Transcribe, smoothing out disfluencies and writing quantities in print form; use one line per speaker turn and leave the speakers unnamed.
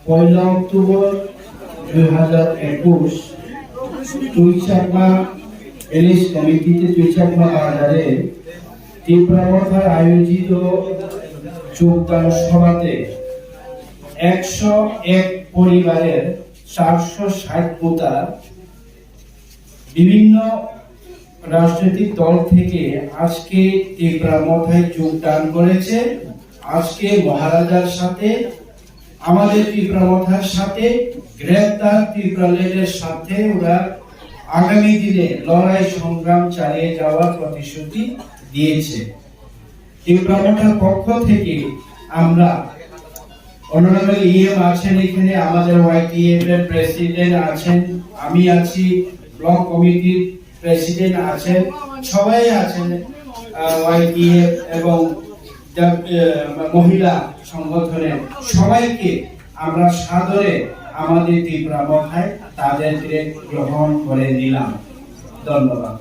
1 October 2021 টুইচাকমা Alice কমিটিতে টুইচাকমা বাজারে তীব্রাবতার আয়োজিত যোগদান সভাতে 101 পরিবারের 460 ভোটার বিভিন্ন রাজনৈতিক দল থেকে আজকে তীব্রাবতায় যোগদান করেছে। আজকে মহারাজার সাথে আমাদের তীব্রাবতার সাথে গ্রেপ্তার তীব্রালের সাথে ওরা আগামী দিনে লড়াই সংগ্রাম চালিয়ে যাওয়ার প্রতিশ্রুতি দিয়েছে। তীব্রাবতার পক্ষ থেকে আমরা অনারেবল ইএম আছেন, এখানে আমাদের ওয়াইটিএফ এর প্রেসিডেন্ট আছেন, আমি আছি, ব্লক কমিটির প্রেসিডেন্ট আছেন, সবাই আছেন, ওয়াইটিএফ এবং মহিলা সংগঠনের সবাইকে আমরা সাদরে আমাদের তীব্রাবতায় তাদেরকে গ্রহণ করে নিলাম। ধন্যবাদ।